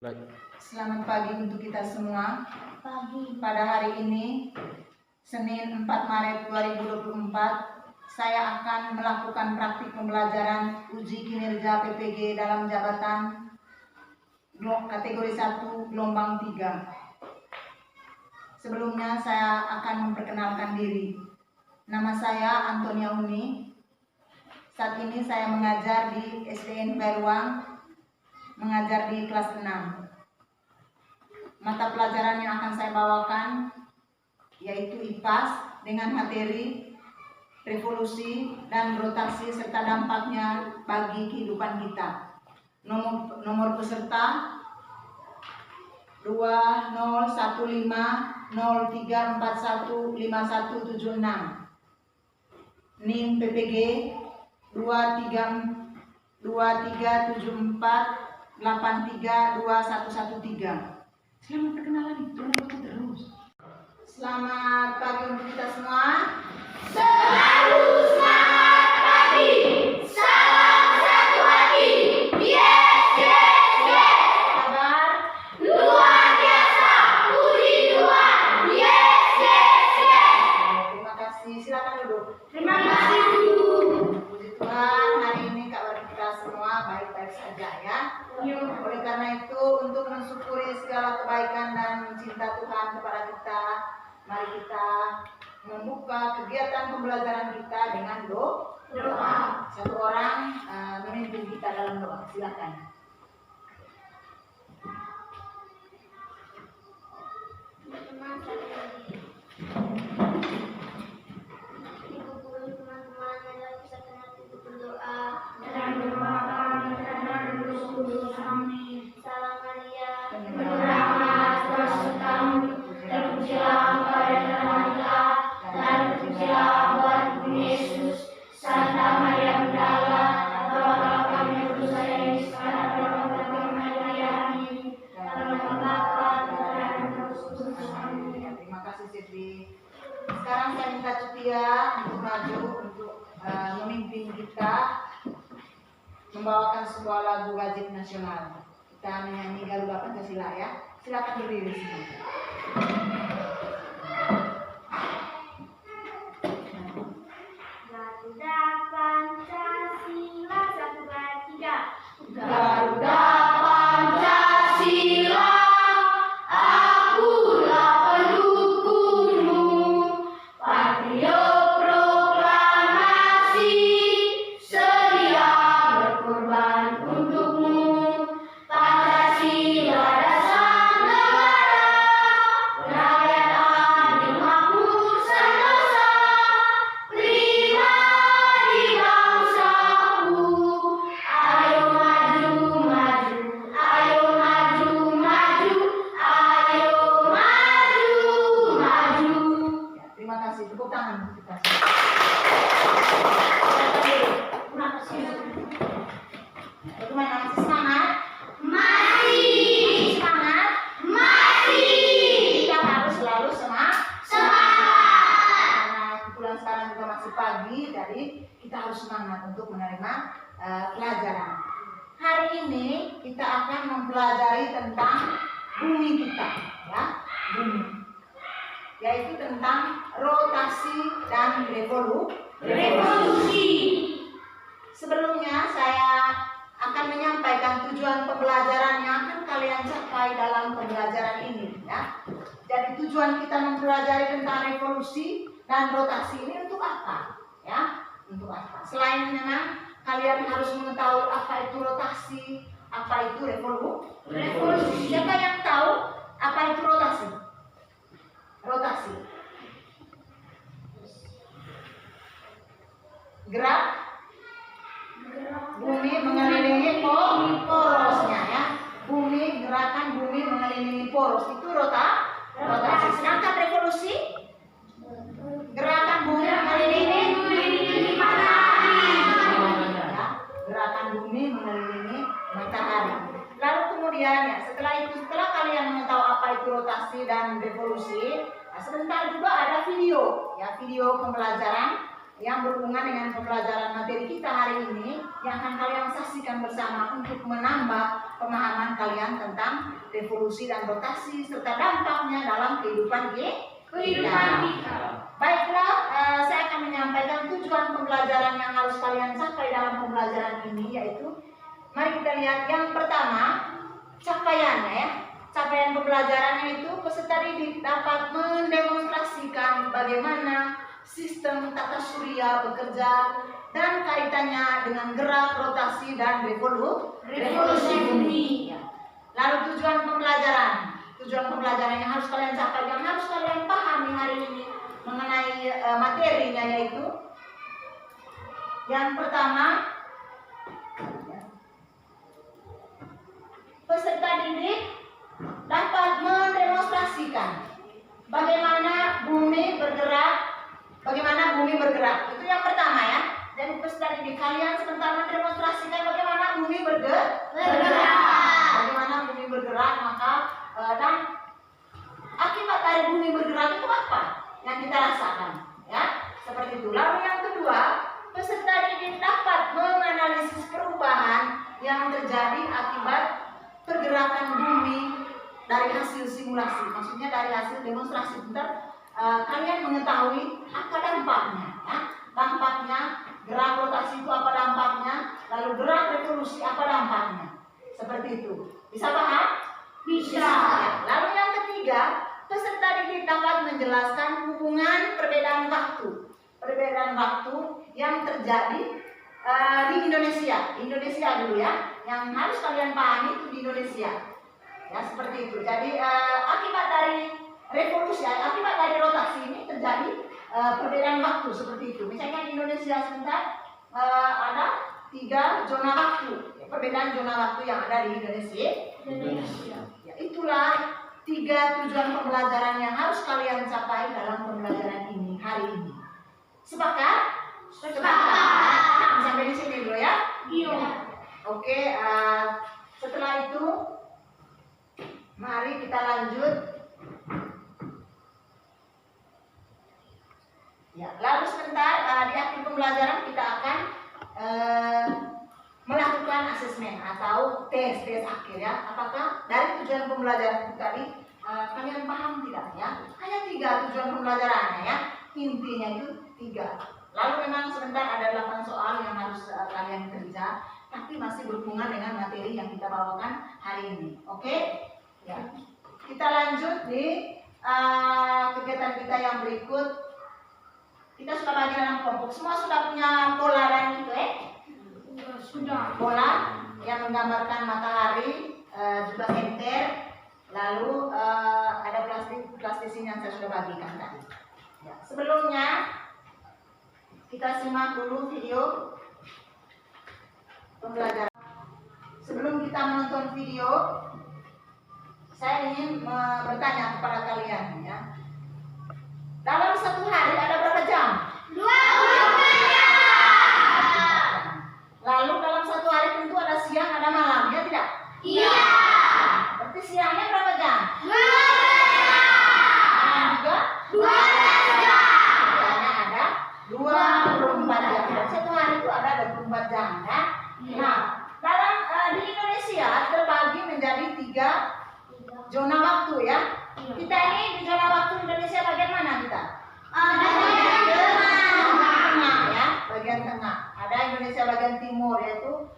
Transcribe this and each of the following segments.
Baik. Selamat pagi untuk kita semua. Pada hari ini, Senin 4 Maret 2024, saya akan melakukan praktik pembelajaran uji kinerja PPG dalam jabatan kategori 1 gelombang 3. Sebelumnya saya akan memperkenalkan diri. Nama saya Antonia Uni. Saat ini saya mengajar di SDN Beruang, mengajar di kelas 6. Mata pelajaran yang akan saya bawakan yaitu IPAS dengan materi revolusi dan rotasi serta dampaknya bagi kehidupan kita. Nomor peserta 201503415176. NIM PPG 2374832113. Selamat perkenalan itu terus. Selamat pagi untuk kita semua. Selalu semangat pagi. Salam satu hati. Yes, yes, yes. Kabar? Luar biasa. Puji Tuhan. Yes, yes, yes. Terima kasih. Silakan duduk. Terima kasih Guru. Puji Tuhan, hari ini kabar kita semua baik-baik saja ya. Oleh karena itu, untuk mensyukuri segala kebaikan dan cinta Tuhan kepada kita, mari kita membuka kegiatan pembelajaran kita dengan doa. Satu orang memimpin kita dalam doa. Silakan. Ibu guru, teman-teman, adalah kesatuan hati untuk berdoa dan berdoakan karena Yesus kami. Salam Maria, Berdamai bersutamu, terpujilah Engkau di dalam wanita, dan terpujilah buah Tuhan Yesus. Santa Maria Bunda Allah, doakanlah kami dosa yang sekarang dan pada waktu Maria. Amin. Dalam nama Bapa dan Roh Kudus. Amin. Terima kasih Siti. Sekarang saya minta Cutia untuk maju untuk memimpin kita membawakan sebuah lagu wajib nasional. Kita menyanyi Garuda Pancasila ya. Silakan berdiri di sini. Garuda Pancasila, 1, 2, 3. Garuda Pancasila, akulah pendukungmu. Patriot proklamasi, sedia berkorban untukmu. Pancasila dasar negara, rakyat adil makmur sentosa. Pribadi bangsaku, ayo maju maju, ayo maju maju, ayo maju maju. Ya, terima kasih. Tepuk tangan untuk kita. Terima kasih. Bagaimana, masih semangat? Masih, Semangat? masih Kita harus selalu semangat. semangat. Karena kebetulan sekarang juga masih pagi, jadi kita harus semangat untuk menerima pelajaran. Hari ini kita akan mempelajari tentang bumi kita, ya, bumi, yaitu tentang rotasi dan revolusi. Sebelumnya saya akan menyampaikan tujuan pembelajaran yang akan kalian capai dalam pembelajaran ini, ya. Jadi tujuan kita mempelajari tentang revolusi dan rotasi ini untuk apa? Ya, untuk apa? Selain memang kalian harus mengetahui apa itu rotasi, apa itu revolusi. Siapa yang tahu apa itu rotasi? Rotasi. Gerak bumi mengelilingi porosnya, ya. Gerakan bumi mengelilingi poros itu rotasi. Sedangkan revolusi, gerakan bumi mengelilingi matahari. Ya, gerakan bumi mengelilingi matahari. Lalu kemudian ya, setelah kalian mengetahui apa itu rotasi dan revolusi, nah, sebentar juga ada video, ya, video pembelajaran yang berhubungan dengan pembelajaran materi kita hari ini yang akan kalian saksikan bersama untuk menambah pemahaman kalian tentang revolusi dan rotasi serta dampaknya dalam kehidupan kita. Baiklah, saya akan menyampaikan tujuan pembelajaran yang harus kalian capai dalam pembelajaran ini, yaitu mari kita lihat yang pertama, capaiannya ya. Capaian pembelajarannya itu peserta didik dapat mendemonstrasikan bagaimana sistem tata surya bekerja dan kaitannya dengan gerak, rotasi, dan revolusi bumi. Lalu tujuan pembelajaran yang harus kalian capai, yang harus kalian pahami hari ini mengenai materinya, yaitu yang pertama, peserta didik dapat mendemonstrasikan bagaimana bumi bergerak. Itu yang pertama ya. Jadi peserta didik kalian sebentar mendemonstrasikan bagaimana bumi bergerak. Bagaimana bumi bergerak, maka dan akibat dari bumi bergerak itu apa yang kita rasakan, ya? Seperti itu. Lalu yang kedua, peserta didik dapat menganalisis perubahan yang terjadi akibat pergerakan bumi dari hasil simulasi, maksudnya dari hasil demonstrasi. Bentar, kalian mengetahui apa dampaknya, ya? Dampaknya gerak rotasi itu apa dampaknya, lalu gerak revolusi apa dampaknya, seperti itu. Bisa paham? Bisa. Ya. Lalu yang ketiga, peserta didik dapat menjelaskan hubungan perbedaan waktu yang terjadi di Indonesia dulu ya, yang harus kalian pahami itu di Indonesia. Ya, seperti itu. Jadi akibat dari revolusi, akibat dari rotasi ini terjadi perbedaan waktu seperti itu. Misalnya di Indonesia sebentar ada 3 zona waktu, perbedaan zona waktu yang ada di Indonesia. Ya, itulah 3 tujuan pembelajaran yang harus kalian capai dalam pembelajaran ini hari ini. Sepakat? Nah, sampai di sini dulu ya. Iya. Oke, setelah itu mari kita lanjut. Ya, lalu sebentar di akhir pembelajaran kita akan melakukan asesmen atau tes akhir ya. Apakah dari tujuan pembelajaran itu tadi kalian paham tidak ya? Hanya 3 tujuan pembelajarannya ya. Intinya itu 3. Lalu memang sebentar ada 8 soal yang harus kalian kerja, tapi masih berhubungan dengan materi yang kita bawakan hari ini. Oke? Ya. Kita lanjut di kegiatan kita yang berikut. Kita sudah bagi dalam kelompok. Semua sudah punya pola dan itu Sudah. Pola yang menggambarkan matahari, juga senter, lalu ada plastisine yang saya sudah bagikan tadi. Ya. Sebelumnya kita simak dulu video pembelajaran. Sebelum kita menonton video, saya ingin bertanya kepada kalian ya. Dalam satu hari ada berapa jam? 24 jam. Lalu dalam satu hari tentu ada siang, ada malam, ya tidak? Iya. Berarti siangnya berapa jam? 12 jam. Malam juga? 12 jam. Siangnya ada 24 jam. Satu hari itu ada 24 jam ya. Nah, dalam di Indonesia terbagi menjadi 3 zona waktu ya. Kita ini di zona waktu Indonesia bagian mana kita? Bagian tengah ya, bagian tengah. Ada Indonesia bagian timur, yaitu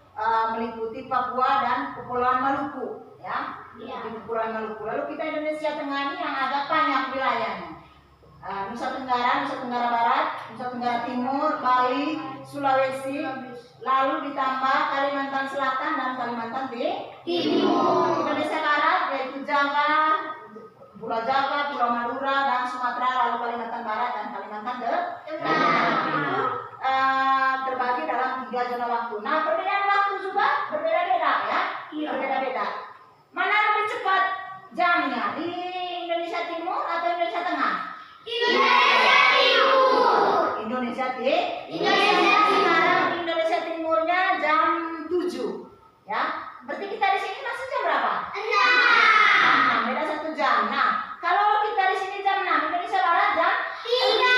meliputi Papua dan Kepulauan Maluku ya. Di Kepulauan Maluku. Lalu kita Indonesia tengah ini yang agak banyak wilayahnya. Nusa Tenggara Barat, Nusa Tenggara Timur, Bali, Sulawesi, lalu ditambah Kalimantan Selatan dan Kalimantan Timur. Indonesia Barat yaitu Jawa, Pulau Jawa, Pulau Madura, dan Sumatera, lalu Kalimantan Barat dan Kalimantan Tengah. Terbagi dalam 3 zona waktu. Nah, perbedaan waktu juga berbeda-beda ya. Berbeda-beda. Mana lebih cepat jamnya, di Indonesia Timur atau Indonesia Tengah? Indonesia Timur. Indonesia Sekarang di Indonesia Timurnya jam 7 ya. Berarti kita di sini masih jam berapa? 6. Beda 1 jam. Nah, kalau kita di sini jam 6, Indonesia Barat jam 3.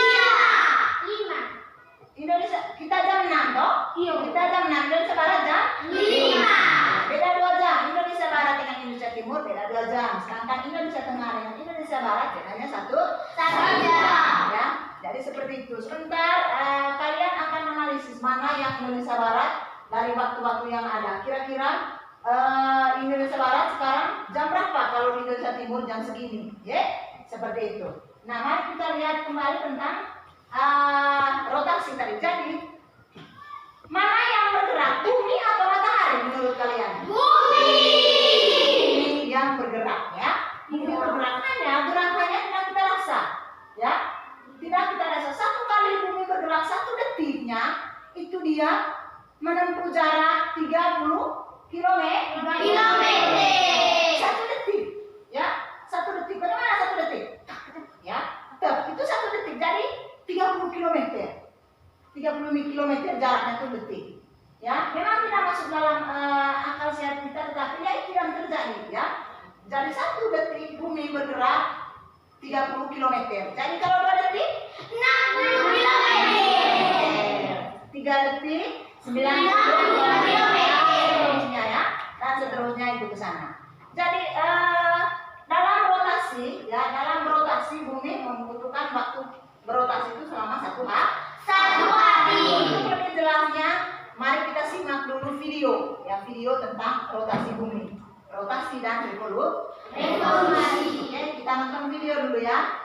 5. jam. Sedangkan Indonesia Tengah dengan Indonesia Barat bedanya satu jam. Ya. Jadi seperti itu. Sebentar kalian akan analisis mana yang Indonesia Barat dari waktu-waktu yang ada. Kira-kira Indonesia Barat sekarang jam berapa kalau di Indonesia Timur jam segini, ya? Seperti itu. Nah, mari kita lihat kembali tentang rotasi tadi. Jadi mana yang bergerak, bumi atau matahari menurut kalian? Bumi. Bumi yang bergerak, ya. Bumi bergeraknya, gerakannya tidak kita rasa, ya. Tidak kita rasa. Satu kali bumi bergerak 1 detiknya itu dia menempuh jarak 30 kilometer. 1 detik, ya. 1 detik. Bagaimana 1 detik? Ya, itu 1 detik. Jadi 30 kilometer. 30 kilometer jaraknya itu detik. Ya, memang tidak masuk dalam akal sehat kita, tetapi ya itu yang terjadi, ya. Jadi 1 detik bumi bergerak 30 kilometer. Jadi kalau 2 detik 60 kilometer. 3 detik 90 kilometer, ya, dan seterusnya itu ke sana. Jadi dalam rotasi, ya, dalam rotasi bumi membutuhkan waktu berotasi itu selama 1 hari. Untuk lebih jelasnya, mari kita simak dulu video, ya, video tentang rotasi bumi, rotasi dan revolusi. Oke, kita nonton video dulu, ya.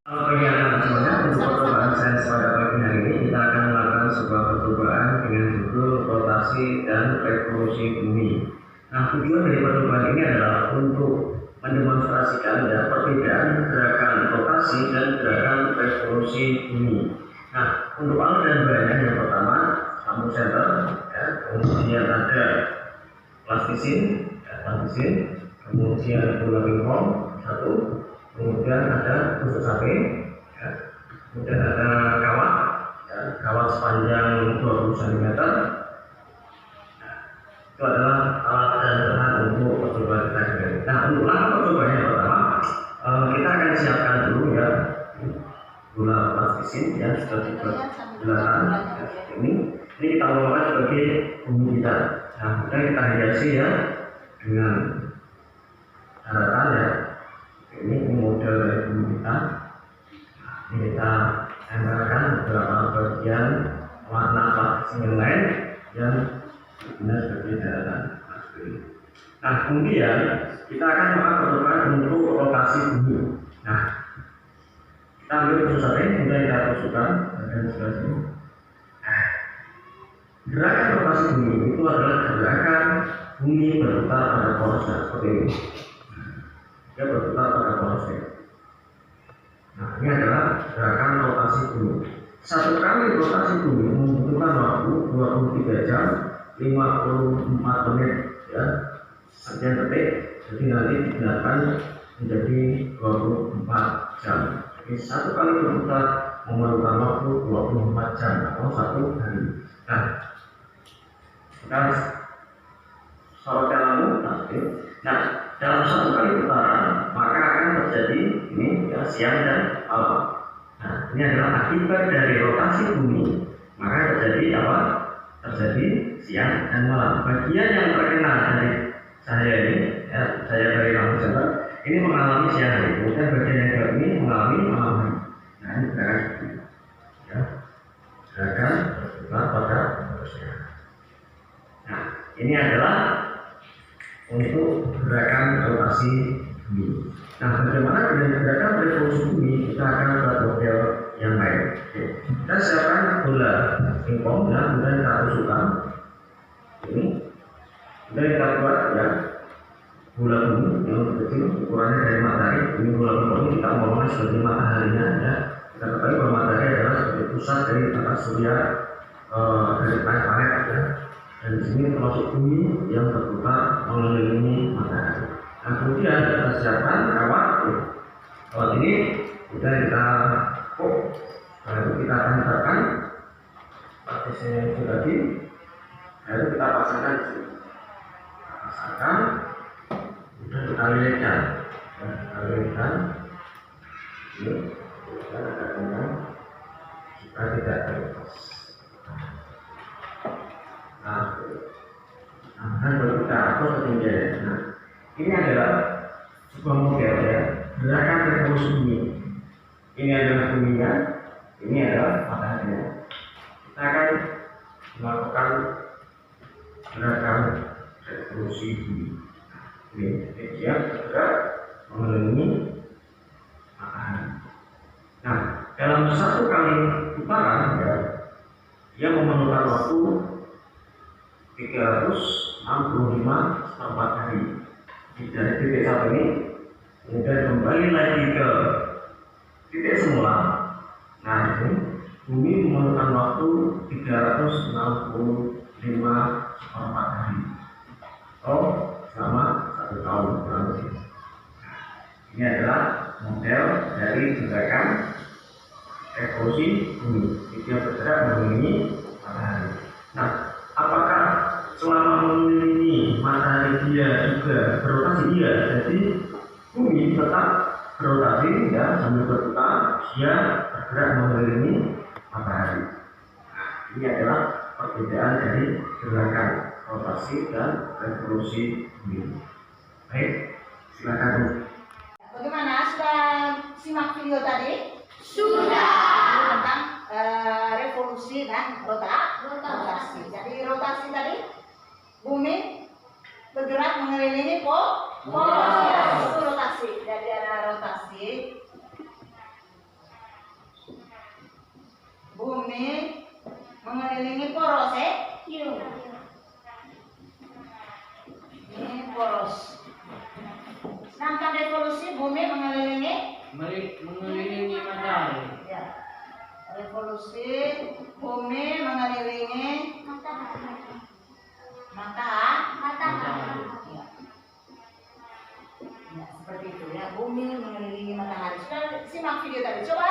Bagi anak semuanya, untuk percobaan sains pada pagi hari ini kita akan melakukan sebuah percobaan dengan judul rotasi dan revolusi bumi. Nah, tujuan dari percobaan ini adalah untuk mendemonstrasikan ya, perbedaan gerakan rotasi dan gerakan revolusi bumi. Nah, untuk alat dan bahannya yang pertama lampu senter, ya, kemudian ada plastisin, kemudian bola pingpong 1. Kemudian ada tusuk sate, ya. Kemudian ada kawat, ya, kawat sepanjang 20 cm. Nah, itu adalah alat dan bahan untuk percobaan kita sendiri. Nah, untuk langkah percobaan yang pertama, kita akan siapkan dulu ya bola plastisin yang sudah dibuat belahan ya, ini kita menggunakan sebagai bumi kita. Nah, kemudian kita hiasi ya dengan daratan ya. Ini model dari bumi kita. Nah, ini kita tempelkan beberapa bagian warna plastik yang lain yang benar sebagai daratan. Nah, kemudian kita akan melakukan percobaan untuk rotasi bumi. Nah, kita ambil tusuk sate, kemudian kita tusukkan bagian sebelah sini. Nah, gerakan rotasi bumi itu adalah gerakan bumi berputar pada porosnya seperti ini. Dia berputar pada porosnya. Nah, ini adalah gerakan rotasi bumi. 1 kali rotasi bumi membutuhkan waktu 23 jam 54 menit, ya, sekian detik. Jadi nanti digunakan menjadi 24 jam. Jadi 1 kali berputar memerlukan waktu 24 jam atau 1 hari. Nah, kita sorotkan lampu pasti. Nah, dalam 1 kali putaran maka akan terjadi ini ya, siang dan malam. Nah, ini adalah akibat dari rotasi bumi, maka terjadi apa? Terjadi siang dan malam. Bagian yang terkena dari cahaya ini, ya, cahaya dari lampu senter ini mengalami siang hari. Kemudian bagian yang gelap ini mengalami malam hari. Nah, ini gerakan seperti itu. Ya, gerakan berputar pada porosnya. Nah, ini adalah untuk gerakan rotasi bumi. Nah, bagaimana dengan gerakan revolusi bumi? Kita akan buat model yang lain. Kita siapkan bola pingpong, ya, kemudian kita tusukkan ini. Kemudian kita buat ya bola bumi yang kecil, ukurannya dari matahari. Ini bola pingpong ini kita umpamakan sebagai mataharinya, ya. Kita ketahui bahwa matahari adalah sebagai pusat dari tata surya dari planet, ya. Dan di sini termasuk bumi yang berputar mengelilingi matahari. Nah, kemudian kita siapkan kawat. Kawat ini kemudian kita lalu kita tempelkan partisnya itu tadi. Lalu kita pasangkan di sini. Kita pasangkan, kemudian kita lilitkan. Kita lilitkan. Ini kita tegakkan supaya tidak terlepas. Nah, kan baru kita atur ketinggian. Nah, ini adalah bumi. Ini adalah buminya, ini adalah mataharinya. Kita akan melakukan gerakan revolusi bumi. Ini dia bergerak mengelilingi matahari. Nah, dalam satu kali putaran ya, dia memerlukan waktu 365 hari. Dari titik satu ini kemudian kembali lagi ke titik semula. Nah, ini bumi memerlukan waktu 365 hari. Selama 1 tahun kurang lebih. Ini adalah model dari gerakan revolusi bumi. Dia bergerak mengelilingi matahari. Nah, apakah selama mengelilingi matahari dia juga berotasi? Iya, jadi bumi tetap berotasi ya, sambil berputar dia bergerak mengelilingi matahari. Nah, ini adalah perbedaan dari gerakan rotasi dan revolusi bumi. Baik, silakan. Bagaimana? Sudah simak video tadi? Sudah. Tentang revolusi dan rotasi. Jadi rotasi tadi bumi bergerak mengelilingi poros ya, itu rotasi. Jadi ada rotasi bumi mengelilingi poros ini poros. Sedangkan revolusi bumi mengelilingi matahari. ya. Revolusi bumi mengelilingi matahari. Ya. Ya, seperti itu ya. Bumi mengelilingi matahari. Sudah simak video tadi. Coba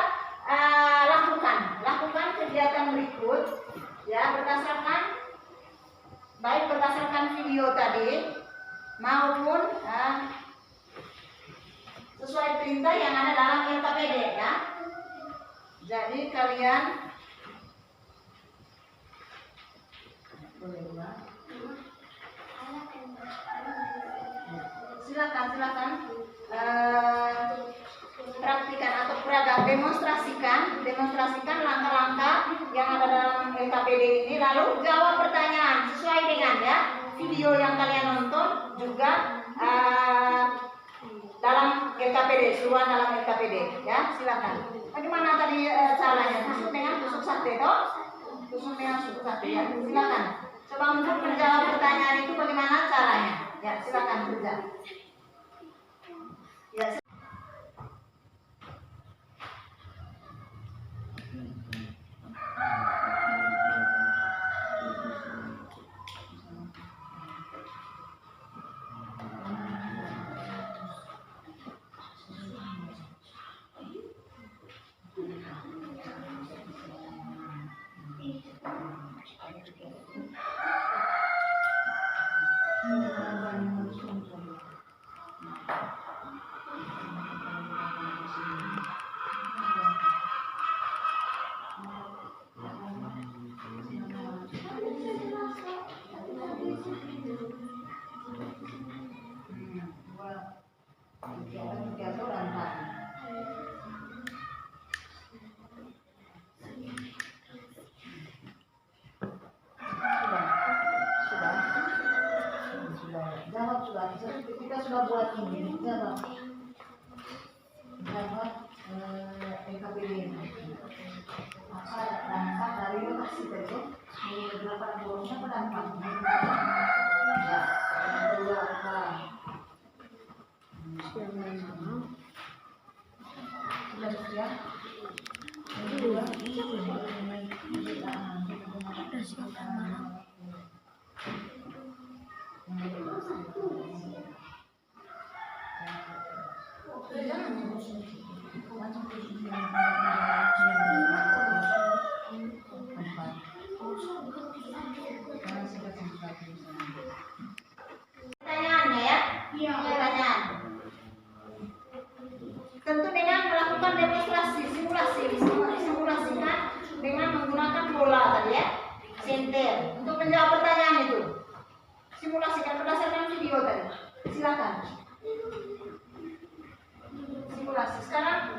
lakukan kegiatan berikut ya, berdasarkan video tadi maupun sesuai perintah yang ada dalam LKPD ya. Jadi kalian silakan praktikan atau demonstrasikan langkah-langkah yang ada dalam LKPD ini, lalu jawab pertanyaan sesuai dengan ya video yang kalian nonton juga dalam LKPD, seruan dalam LKPD ya, silakan. Bagaimana tadi caranya? Tusuk dengan tusuk sate toh? Tusuk dengan tusuk sate ya, silakan. Coba untuk menjawab pertanyaan itu bagaimana caranya? Ya, silakan kerja. Ya. Kita sudah buat ini, jawab LKPD ini. Apa dampak dari lokasi itu? Berapa borosnya apa dampak? Ya, kedua apa? Sudah siap? Kedua. Pertanyaannya ya? Iya. Pertanyaan. Tentu dengan melakukan demonstrasi, simulasikan dengan menggunakan bola tadi ya, senter. Untuk menjawab pertanyaan itu, simulasikan berdasarkan video tadi. Silakan. Simulasi. Sekarang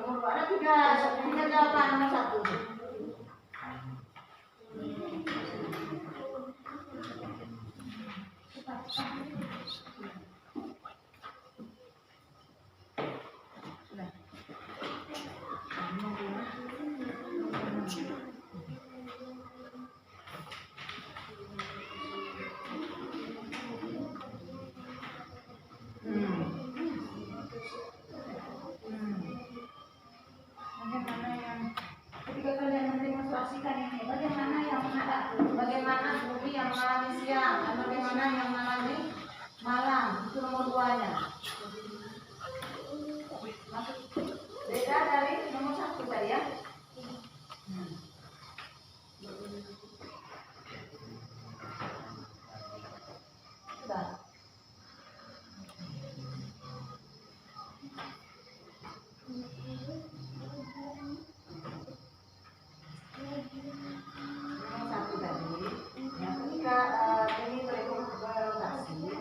nomor 2. Ada tiga jawaban nomor 1. Bagaimana yang ketika kalian mendemonstrasikan ini, bagaimana yang bagaimana bumi yang mengalami siang dan bagaimana yang mengalami malam, itu nomor 2-nya. Maksud beda dari nomor 1 tadi ya. Sudah. Nomor 1 tadi, ya ketika ini berotasi, ya.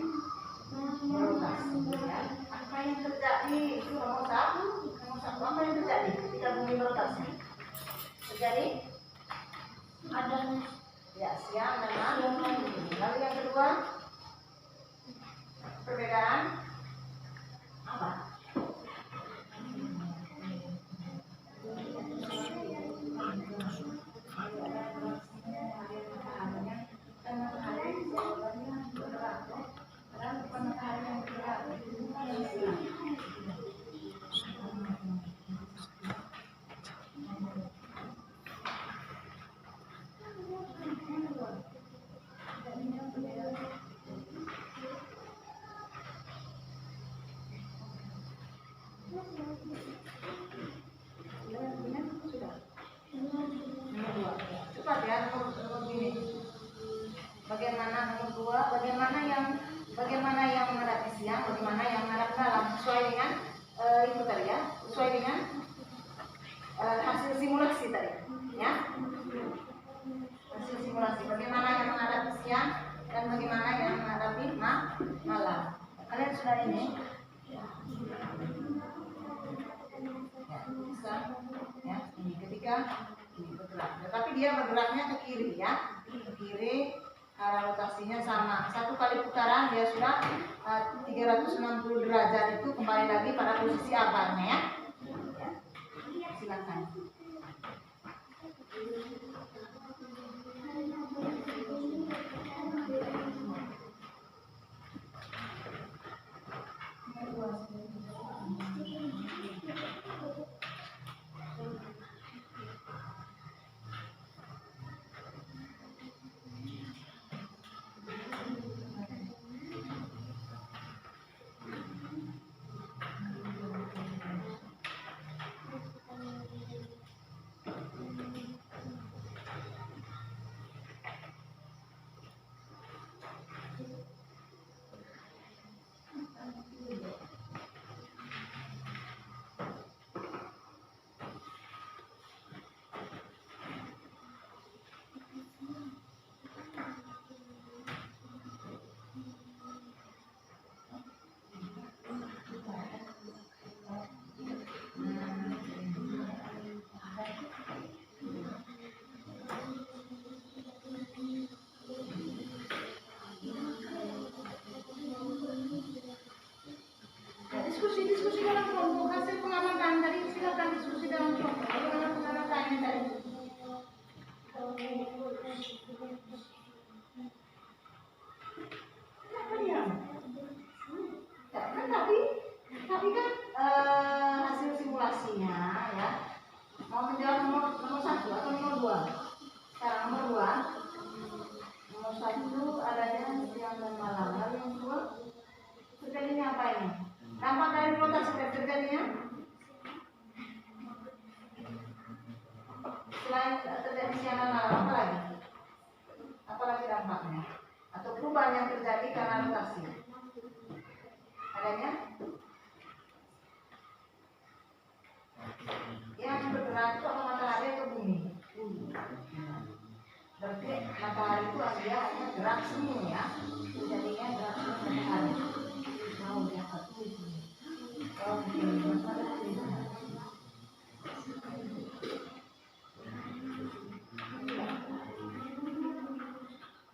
Apa yang terjadi itu nomor 1, apa yang terjadi ketika bumi berotasi? Terjadi ada ya siang dan malam. Lalu yang kedua, perbedaan apa? Cepat ya, nomor gini. Bagaimana nomor 2? Bagaimana yang menghadapi siang, bagaimana yang menghadapi malam, sesuai dengan itu tadi ya, sesuai dengan hasil simulasi tadi, ya. Hasil simulasi. Bagaimana yang menghadapi siang dan bagaimana yang menghadapi malam. Kalian sudah ini? Ya, bisa. Ya, ini ketika ini bergerak. Tetapi dia bergeraknya ke kiri ya, ke kiri. Karena rotasinya sama, 1 kali putaran dia sudah 360 derajat, itu kembali lagi pada posisi abalnya ya. Silakan. Diskusi dalam kelompok, hasil pengamatan tadi, silakan diskusi dalam kelompok. Bagaimana pengamatannya tadi? Kenapa diam? Ya, kan tapi kan hasil simulasinya ya, mau menjawab nomor 1 atau nomor 2? Sekarang nomor 1 adanya siang dan malam. Lalu yang 2 terjadinya apa ini? Dampak dari rotasi terjadinya selain terjadi siang dan malam, apa lagi? Apalagi dampaknya? Atau perubahan yang terjadi karena rotasi? Adanya? Yang bergerak itu apa matahari atau bumi? Berarti matahari itu dia gerak semu ya. Jadinya gerak semu matahari. Mau dia apa tuh?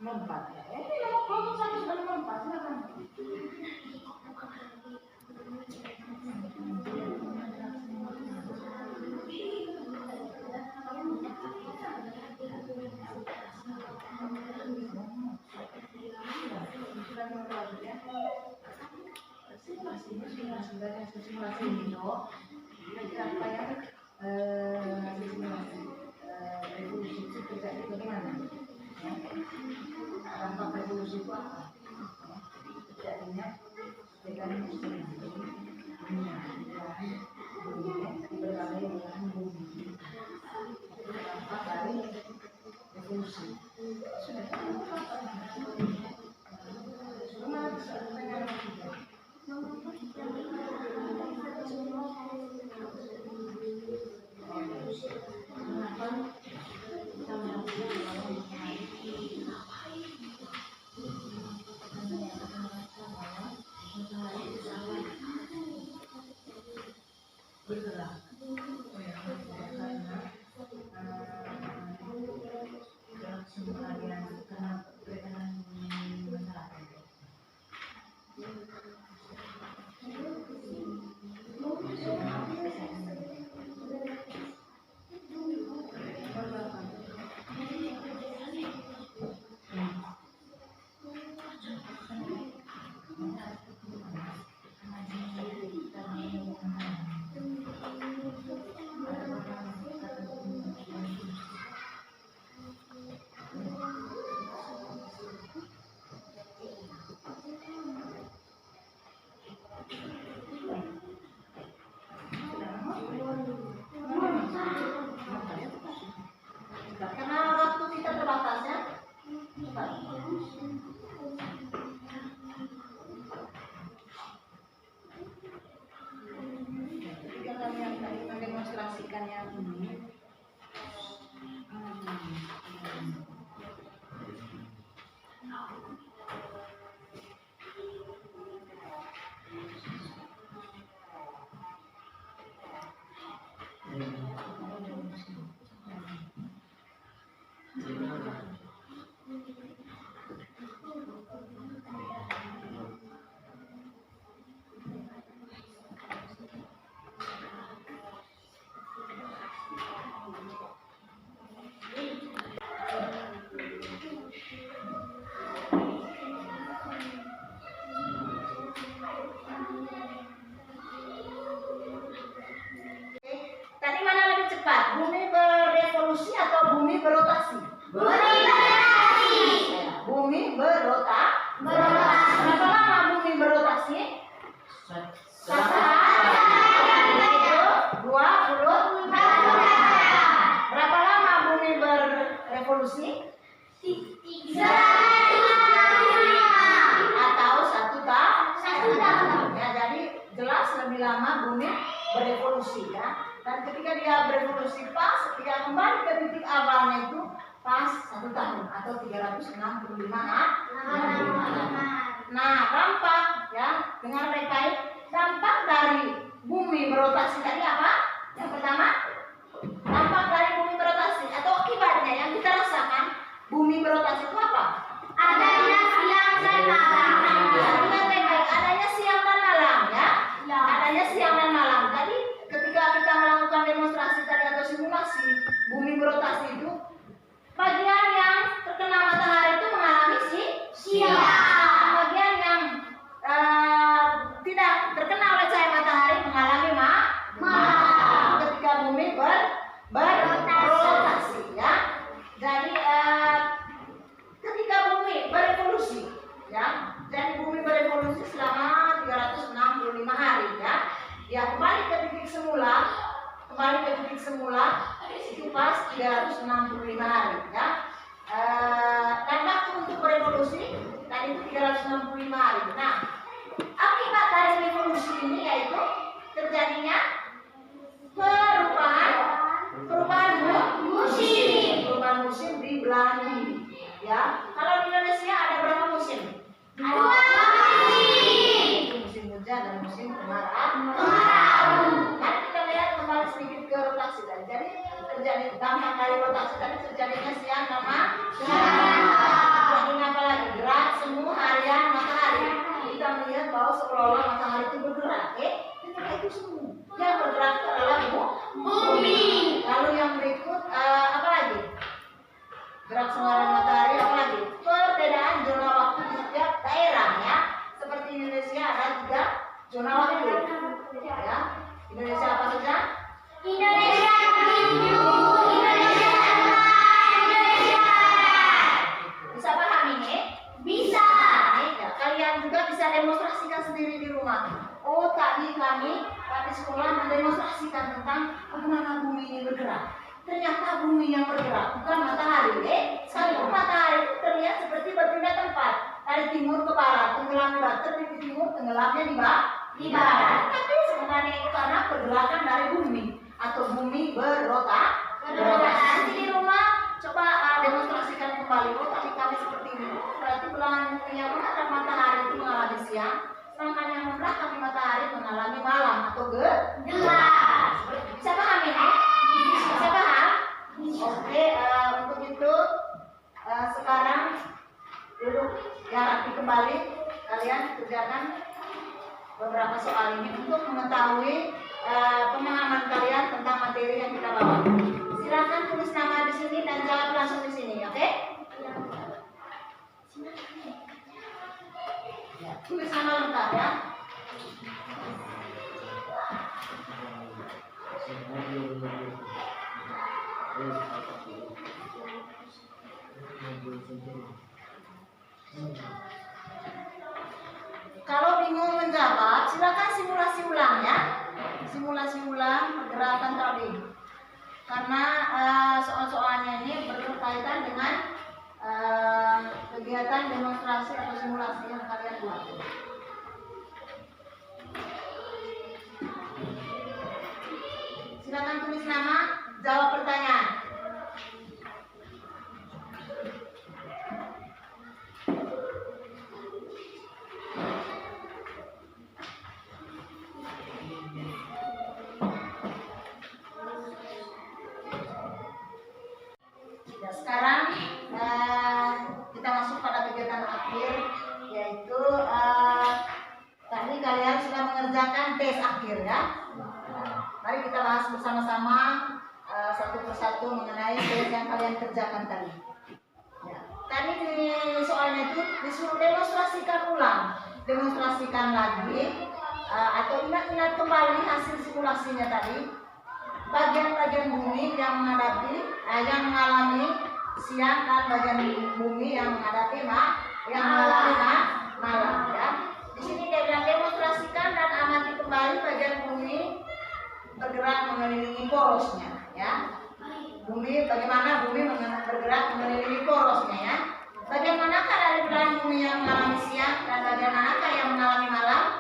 lompat. Ini nomor kelompok satu sudah lompat. Silakan. Simulasi ini loh. Apa yang revolusi itu terjadi bagaimana? Dampak revolusi itu apa? Terjadinya dengan berbagai belahan bumi. Dampak dari revolusi. Sudah. Bergerak karena sebenarnya karena perikanan masyarakat. Karena waktu kita terbatas ya. Ketika kami yang tadi mendemonstrasikan yang ini. Tadi mana lebih cepat? Bumi berevolusi atau bumi berotasi? Bumi berotasi. Bumi berotasi. Berapa lama bumi berotasi? 24 Berapa lama bumi berevolusi? 365 Atau 1 tahun? 1 tahun. Ya, jadi jelas lebih lama bumi berevolusi ya. Dan ketika dia berevolusi pas, ketika kembali ke titik awalnya itu pas 1 tahun atau 365 hari. Nah, dampak ya, dengan baik-baik dampak dari bumi berotasi tadi apa? Yang pertama, dampak dari bumi berotasi atau akibatnya yang kita rasakan bumi berotasi itu apa? Adanya siang dan malam. Adanya siang dan malam ya. Adanya siang dan malam. Tadi ketika kita melakukan demonstrasi tadi atau simulasi bumi berotasi itu, bagian yang terkena matahari itu mengalami siang. Bagian yang tidak terkena oleh cahaya matahari mengalami malam. Ketika bumi berotasi ya. Jadi ketika bumi berevolusi ya. Jadi bumi berevolusi selama 365 hari ya. Ya, kembali ke titik semula itu pas 365 hari ya. Dan waktu untuk berevolusi tadi itu 365 hari. Nah, akibat dari revolusi ini yaitu terjadinya perubahan musim di belahan bumi ya. Kalau di Indonesia ada berapa musim? 2 musim. Musim hujan dan musim kemarau. Mari kita lihat kembali sedikit ke rotasi tadi. Jadi terjadi dampak dari rotasi tadi terjadinya siang dan malam. Terjadinya seolah-olah matahari itu bergerak, ketika itu semua yang bergerak itu adalah bumi. Lalu yang berikut apa lagi? Gerak sembarang matahari apa lagi? Perbedaan zona waktu di setiap daerah ya. Seperti Indonesia ada 3 zona waktu. Ya. Indonesia apa saja? Indonesia Timur, Indonesia Tengah, Indonesia Barat. Bisa paham ini? Bisa. Ya, kalian juga bisa demonstrasikan sendiri di rumah. Oh, tadi kami sekolah mendemonstrasikan tentang bagaimana bumi ini bergerak. Ternyata bumi yang bergerak bukan matahari. Sekalipun matahari itu terlihat seperti berpindah tempat dari timur ke barat, tenggelam di barat, terbit di timur, tenggelamnya di barat. Tapi sebenarnya itu karena pergerakan dari bumi atau bumi berotak. Nanti di rumah coba demonstrasikan kembali. Oh, tadi kami seperti ini. Berarti belahan bumi yang menghadap matahari itu mengalami siang, sedangkan yang membelakangi matahari mengalami malam atau gelap. Bisa paham ini? Bisa paham? Oke, untuk itu sekarang duduk ya, rapi kembali. Kalian kerjakan beberapa soal ini untuk mengetahui pemahaman kalian tentang materi yang kita bawa. Silakan tulis nama di sini dan jawab langsung di sini, oke? Ya, tulis nama lengkap ya. Kalau bingung menjawab, silakan simulasi ulang ya. Simulasi ulang pergerakan tadi. Karena soal-soalnya ini berkaitan dengan kegiatan demonstrasi atau simulasi yang kalian buat. Silakan tulis nama, jawab pertanyaan. Ya, sekarang kita masuk pada kegiatan akhir, yaitu tadi kalian sudah mengerjakan tes akhir ya. Mari kita bahas bersama-sama satu persatu mengenai tes yang kalian kerjakan tadi. Ya. Tadi di soalnya itu disuruh demonstrasikan ulang, demonstrasikan lagi atau ingat-ingat kembali hasil simulasinya tadi. Bagian-bagian bumi yang menghadapi, yang mengalami siang dan bagian bumi yang menghadapi malam ya. Di sini dia bilang demonstrasikan dan amati kembali bagian bumi bergerak mengelilingi porosnya ya. Bagaimana bumi bergerak mengelilingi porosnya ya. Bagaimanakah dari belahan bumi yang mengalami siang dan bagaimanakah yang mengalami malam?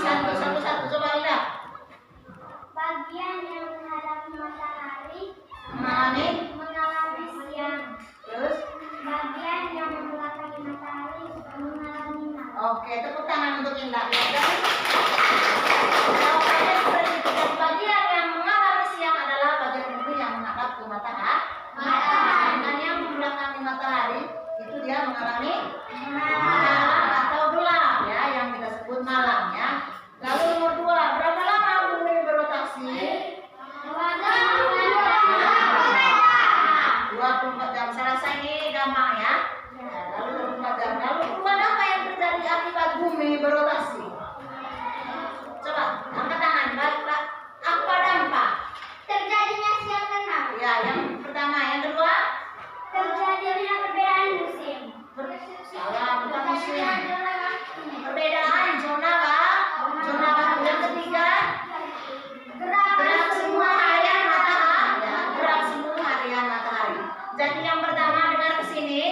Satu-satu coba lihat. Bagian yang menghadapi matahari Mengalami siang. terus. Bagian yang membelakangi matahari mengalami malam. Oke, tepuk tangan untuk Indah. Jawabannya seperti itu. Dan bagian yang mengalami siang adalah bagian bumi yang menghadap ke matahari. Dan yang membelakangi matahari itu dia mengalami malam atau gelap ya, yang kita sebut malam ya. Lalu nomor 2, berapa lama bumi berotasi? 24 jam. Saya rasa ini gampang ya. Lalu 24 jam. Lalu perubahan apa yang terjadi akibat bumi berotasi? Coba angkat tangan. Apa dampak? Terjadinya siang dan malam. Ya, yang pertama. Yang kedua? Terjadinya perbedaan musim. Salah, bukan musim. Perbedaan zona waktu. Yang ketiga? Gerak semua harian matahari. Ya, gerak semua harian matahari. Jadi yang pertama dengar ke sini.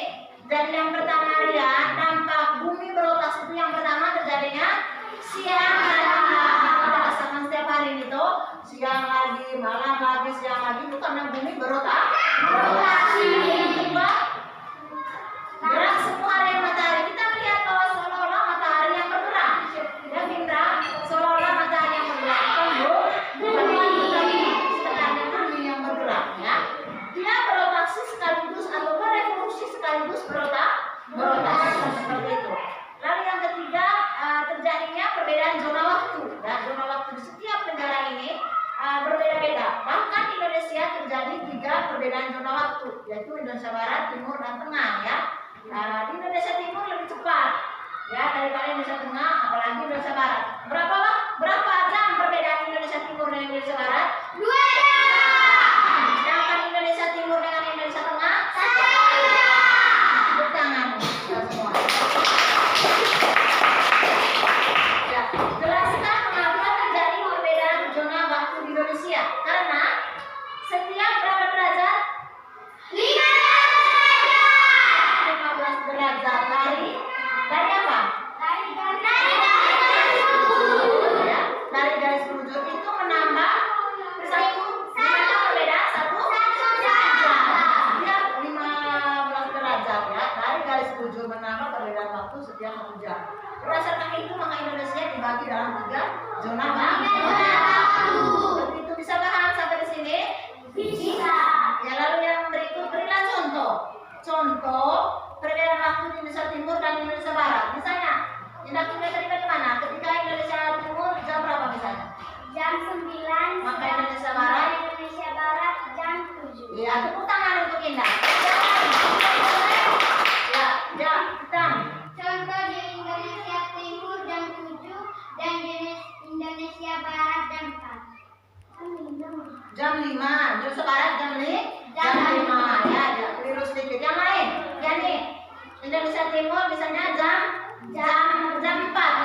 Jadi yang pertama lihat dampak bumi berotasi itu yang pertama terjadinya siang dan malam. Kita rasakan setiap hari itu siang lagi, malam lagi, siang lagi itu karena bumi berotasi. Yang kedua gerak semua harian matahari. Kita melihat bahwa seolah-olah matahari yang bergerak. Ya Indra, seolah-olah matahari yang bergerak. Sebenarnya bumi yang bergerak ya. Dia berotasi sekaligus atau berevolusi sekaligus berotasi. ya, zona waktu di setiap negara ini berbeda-beda. Bahkan Indonesia terjadi 3 perbedaan zona waktu, yaitu Indonesia Barat, Timur, dan Tengah ya. Di Indonesia Timur lebih cepat ya daripada Indonesia Tengah, apalagi Indonesia Barat. Berapa jam perbedaan Indonesia Timur dan Indonesia Barat? 2 jam. Sedangkan Indonesia Timur dengan Indonesia Tengah 1 jam. tepuk tangan kita semua. Ya, jelaskan mengapa terjadi perbedaan zona waktu di Indonesia? Karena setiap berapa derajat? 15 derajat dari apa? Ya, dari garis lurus itu menambah satu perbedaan 1 jam. Setiap 15 derajat ya, dari garis lurus menambah perbedaan waktu setiap 1 jam. Berdasarkan itu maka Indonesia dibagi dalam 3 zona waktu. Seperti itu, bisa paham sampai di sini? Bisa. Ya, lalu yang berikut berilah contoh perbedaan waktu di Indonesia Timur dan Indonesia Barat. Misalnya, Indah tinggal dari mana? Ketika Indonesia Timur jam berapa misalnya? Jam 9. Maka Indonesia Barat? Indonesia Barat jam 7. Ya, tepuk tangan untuk Indah. Ya, kita. Contoh di Indonesia Timur jam 7 dan di Indonesia Barat jam 4. Jam 5, Indonesia Barat jam 5. Ya, keliru sedikit. Yang lain, ya nih. Indonesia Timur misalnya jam 4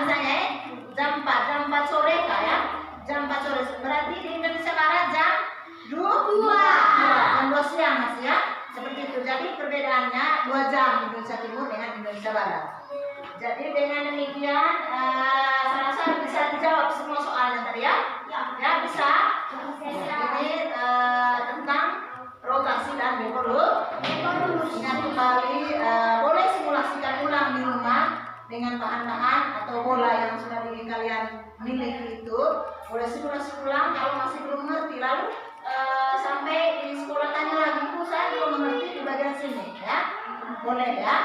misalnya ya. Jam 4 sore kah ya? Jam 4 sore. Berarti di Indonesia Barat jam 2. Jam 2 siang masih ya. Seperti itu. Jadi perbedaannya 2 jam Indonesia Timur dengan Indonesia Barat. Jadi dengan demikian saya rasa bisa dijawab semua soalnya tadi ya. Ya, bisa. Ini tentang rotasi dan evolusi. Ingat kembali, boleh simulasikan ulang di rumah dengan bahan-bahan atau bola yang sudah kalian miliki itu. Boleh simulasi ulang kalau masih belum mengerti. Lalu sampai di sekolah tanya lagi, Bu, saya belum mengerti di bagian sini ya. Boleh ya.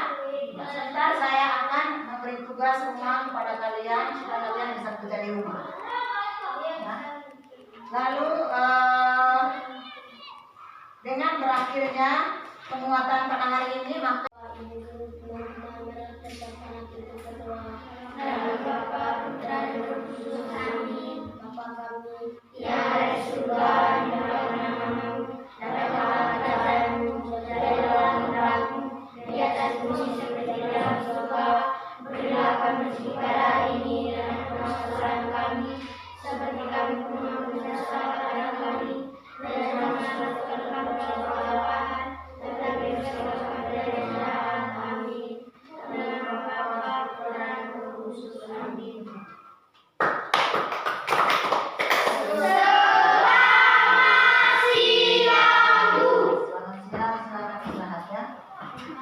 Sebentar saya akan memberi tugas rumah kepada kalian supaya kalian bisa kerja di rumah. Ya. Lalu dengan berakhirnya penguatan pada hari ini maka